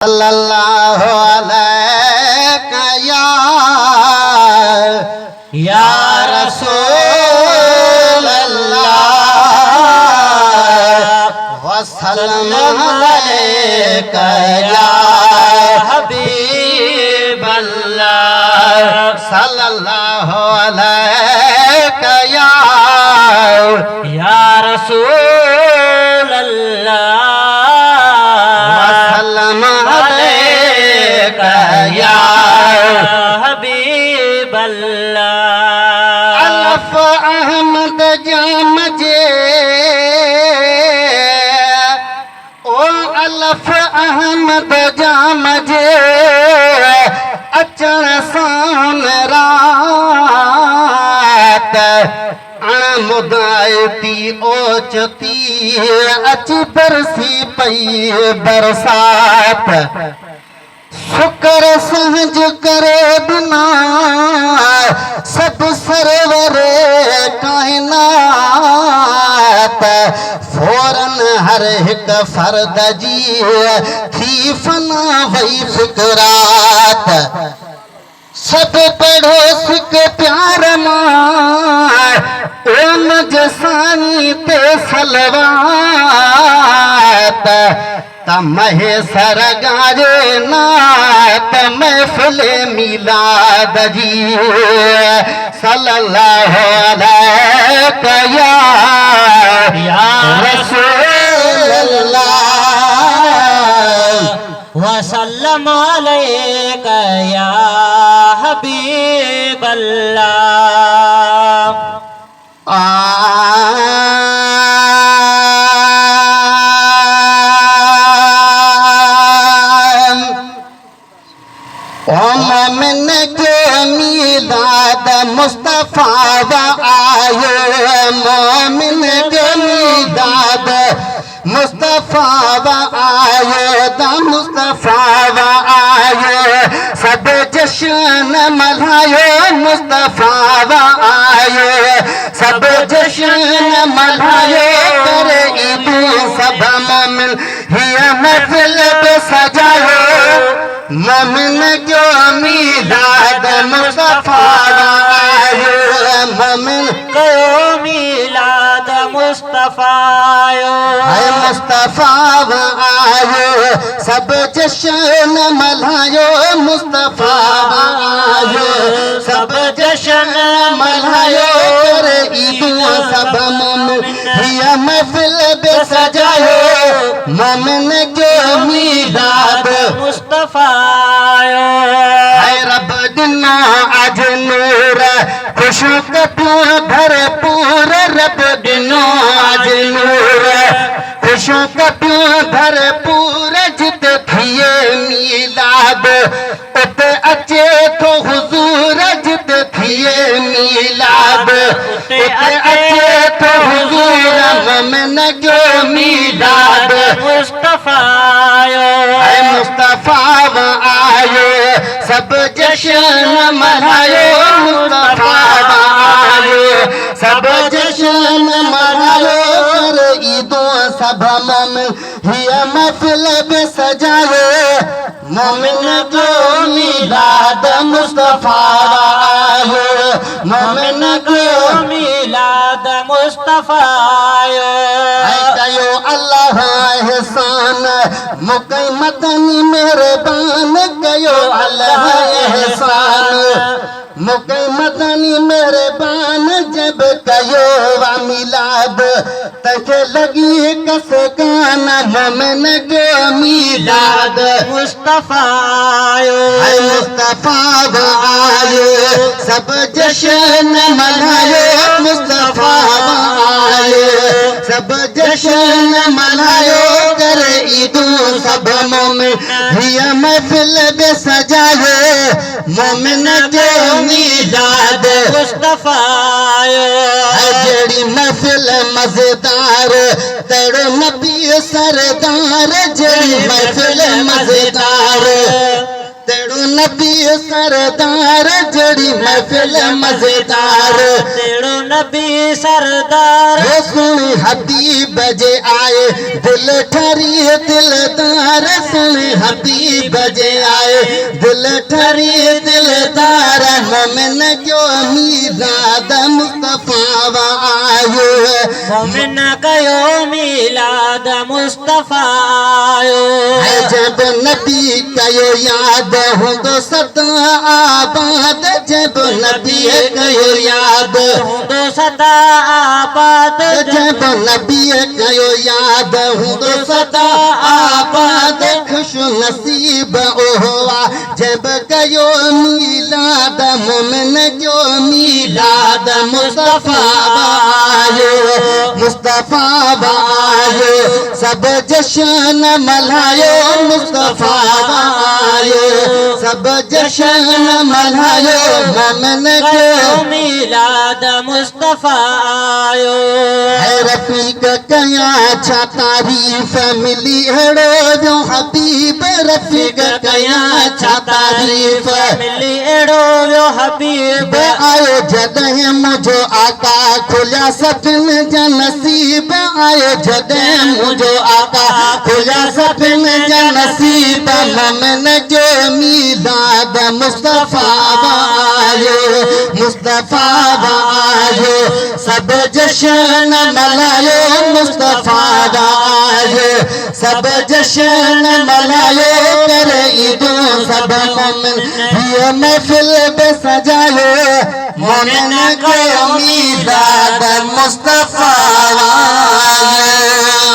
सल्लल्लाहु अलैहि या रसूल अल्लाह वसल्लम अलैका या हबीब अल्लाह सल्लल्लाहु अलैका या रसूल अल्लाह या हबीब अल्लाह अलफ अहमद जामजे ओ अलफ अहमद जामजे अचण सां रात अण मुदायती ओचती अच बरसी पई बरसात शुक्र सहज करे बिना सब सरवर कायनात फौरन हर हिक फर्द जी थी फना वई फिकरात सब पढ़ो सिक प्यार मां ओम जसानी ते सलवात तमहे सरगारे नात महफिल मिलाद जी सल्लल्लाहु अलैका या रसूल अल्लाह वसल्लम अलैका या हबीब अल्लाह मोमिन के मीलाद मुस्तफा आयो मोमिन के मीलाद मुस्तफा आयो द मुस्तफा आयो सब जश्न मल्हायो मुस्तफा आयो सब जश्न मल्हायो करे ईदू सब मोमिन हिया महफिल पे सजायो मोमिन जो मीलाद मुस्तफा आयो मोमिन को मीलाद मुस्तफा आयो मुस्तफा आयो सब जश्न मल्हायो मुस्तफा आयो सब जश्न मल्हायो करे ईदू सब मोमिन हिया महफिल पे सजायो मोमिन जो मीलाद मुस्तफा है रब दिना आज नूर खुशू कपू भरपूर रब दिनो आज नूर खुशू कपू भरपूर जित थिए मीलाद उत अचे तो हुजूर जित थिए मीलाद उत अचे तो हुजूर मोमिन जो मीलाद मुस्तफा है मुस्तफा आयो सब जश्न मल्हायो मुस्तफा आयो सब जश्न मल्हायो कर ईदो सब मोमिन हिया महफिल पे सजायो मोमिन जो मीलाद मुस्तफा आयो मोमिन जो मीलाद मुस्तफा आयो कयो अल्लाह एहसान मुकई मदनी मेहरबान कयो अल्लाह एहसान मुकई मदनी मेहरबान जब कयो वा मिलाद तके लगी कस गाना मोमिन जो मिलाद मुस्तफा आयो मुस्तफा आयो सब जश्न मल्हायो मुस्तफा आयो सब जश्न मल्हायो करे ईदू सब मोमिन हिया महफिल पे सजायो मोमिन जो मीलाद मुस्तफा आयो जड़ी महफिल मजेदार तेरो नबी सरदार जड़ी महफिल मजेदार तेरो नबी सरदार जड़ी महफिल मजेदार तेड़ो नबी सरदार सुनी हबीब जे आए दिल ठरी दिलदार सुनी हबीब जे आए दिल ठरी दिलदार मोमिन जो मीलाद मुस्तफा आयो मोमिन कयो मीलाद मुस्तफा आयो जब नबी कयो याद हूंदो सदा आबाद जब नबी कयो याद हूंदो सदा आबाद जब नबी कयो याद हूंदो सदा आबाद खुश नसीब ओहवा जब कयो मीलाद मोमिन जो मीलाद मुस्तफा आयो मुस्तफा आयो सब जशन मल्हायो मुस्तफा आयो सब जशन मल्हायो मोमिन जो मीलाद मुस्तफा आयो रफीक कया छा तारीफ मिली अड़ो जो हबीब रफीक कया छा तारीफ मिली एड़ो यो हबीब आयो जॾहिं मुझो आका खुलिया सफिन जा नसीब आयो जॾहिं मुझो आका खुलिया सफिन जा नसीब मोमिन जो मीलाद मुस्तफा आयो मुस्तफा आयो सब जशन मल्हायो मुस्तफा आयो सब जशन मल्हायो करे ईदूं सब मोमिन हीअ महफिल बि सजायो मोमिन जो मीलाद मुस्तफा आयो